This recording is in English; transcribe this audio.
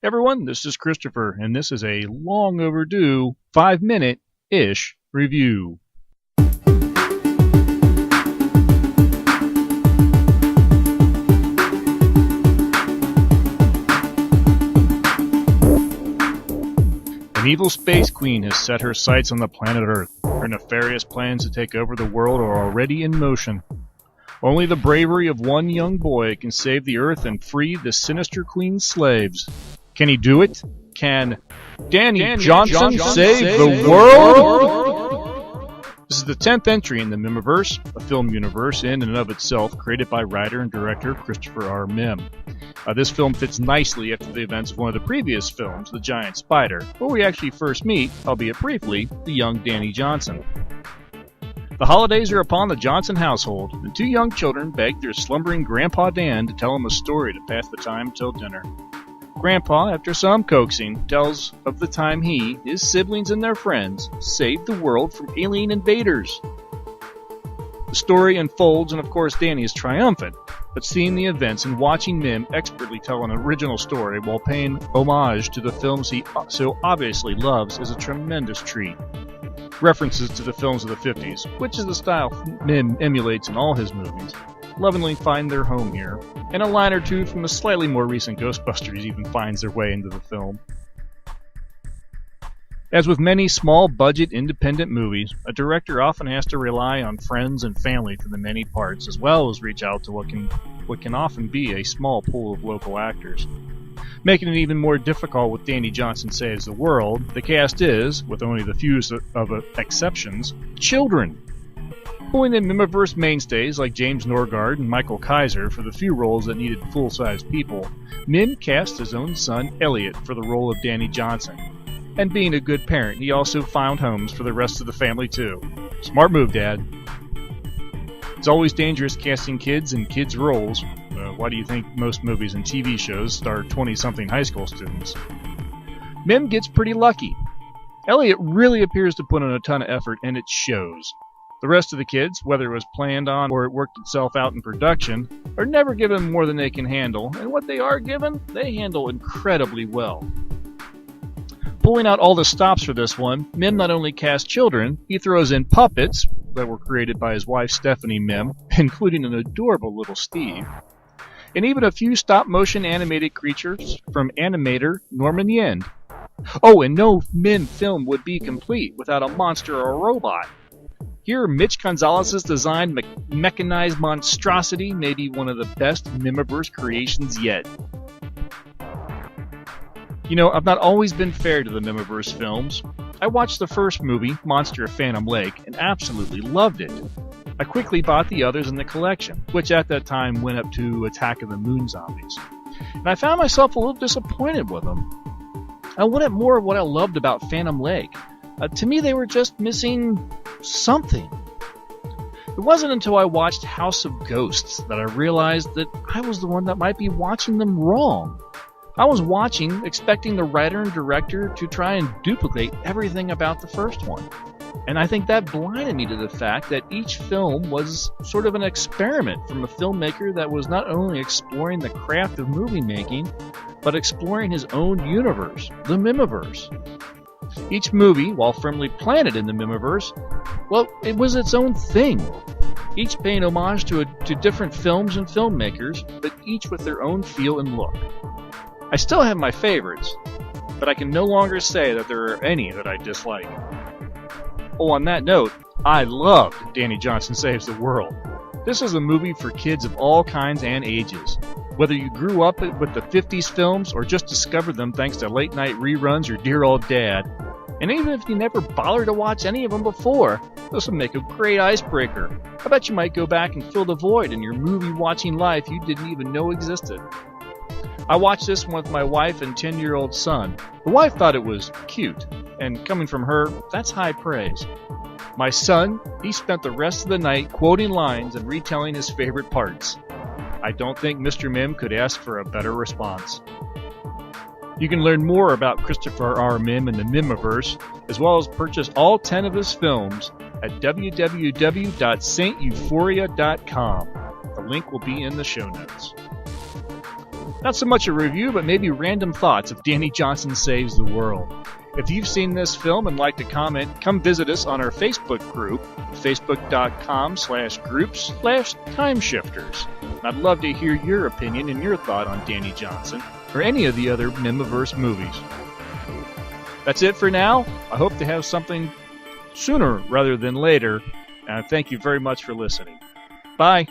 Everyone, this is Christopher, and this is a long overdue 5-minute-ish review. An evil space queen has set her sights on the planet Earth. Her nefarious plans to take over the world are already in motion. Only the bravery of one young boy can save the Earth and free the sinister queen's slaves. Can he do it? Can Danny Johnson save the world? This is the 10th entry in the Miniverse, a film universe in and of itself created by writer and director Christopher R. Mim. This film fits nicely after the events of one of the previous films, The Giant Spider, where we actually first meet, albeit briefly, the young Danny Johnson. The holidays are upon the Johnson household, and two young children beg their slumbering Grandpa Dan to tell them a story to pass the time till dinner. Grandpa, after some coaxing, tells of the time he, his siblings, and their friends saved the world from alien invaders. The story unfolds, and of course Danny is triumphant, but seeing the events and watching Mim expertly tell an original story while paying homage to the films he so obviously loves is a tremendous treat. References to the films of the 50s, which is the style Mim emulates in all his movies, lovingly find their home here, and a line or two from the slightly more recent Ghostbusters even finds their way into the film. As with many small-budget independent movies, a director often has to rely on friends and family for the many parts, as well as reach out to what can often be a small pool of local actors. Making it even more difficult with Danny Johnson Saves the World, the cast is, with only the few of exceptions, children. Pulling in Miniverse mainstays like James Norgard and Michael Kaiser for the few roles that needed full-size people, Mim cast his own son, Elliot, for the role of Danny Johnson. And being a good parent, he also found homes for the rest of the family too. Smart move, Dad. It's always dangerous casting kids in kids' roles. Why do you think most movies and TV shows star 20-something high school students? Mim gets pretty lucky. Elliot really appears to put in a ton of effort, and it shows. The rest of the kids, whether it was planned on or it worked itself out in production, are never given more than they can handle, and what they are given, they handle incredibly well. Pulling out all the stops for this one, Mim not only casts children, he throws in puppets that were created by his wife Stephanie Mim, including an adorable little Steve, and even a few stop-motion animated creatures from animator Norman Yend. Oh, and no Mim film would be complete without a monster or a robot. Here, Mitch Gonzalez's designed mechanized monstrosity may be one of the best Miniverse creations yet. You know, I've not always been fair to the Miniverse films. I watched the first movie, Monster of Phantom Lake, and absolutely loved it. I quickly bought the others in the collection, which at that time went up to Attack of the Moon Zombies. And I found myself a little disappointed with them. I wanted more of what I loved about Phantom Lake. To me, they were just missing something. It wasn't until I watched House of Ghosts that I realized that I was the one that might be watching them wrong. I was watching, expecting the writer and director to try and duplicate everything about the first one. And I think that blinded me to the fact that each film was sort of an experiment from a filmmaker that was not only exploring the craft of movie making, but exploring his own universe, the Miniverse. Each movie, while firmly planted in the Miniverse, well, it was its own thing. Each paying homage to different films and filmmakers, but each with their own feel and look. I still have my favorites, but I can no longer say that there are any that I dislike. Oh, on that note, I loved Danny Johnson Saves the World. This is a movie for kids of all kinds and ages. Whether you grew up with the 50s films or just discovered them thanks to late night reruns or dear old dad, and even if you never bothered to watch any of them before, this will make a great icebreaker. I bet you might go back and fill the void in your movie watching life you didn't even know existed. I watched this one with my wife and 10-year-old son. The wife thought it was cute, and coming from her, that's high praise. My son, he spent the rest of the night quoting lines and retelling his favorite parts. I don't think Mr. Mim could ask for a better response. You can learn more about Christopher R. Mim and the Miniverse, as well as purchase all 10 of his films at www.saintuphoria.com. The link will be in the show notes. Not so much a review, but maybe random thoughts if Danny Johnson saves the world. If you've seen this film and like to comment, come visit us on our Facebook group, facebook.com/groups/timeshifters. I'd love to hear your opinion and your thought on Danny Johnson or any of the other Miniverse movies. That's it for now. I hope to have something sooner rather than later. And thank you very much for listening. Bye.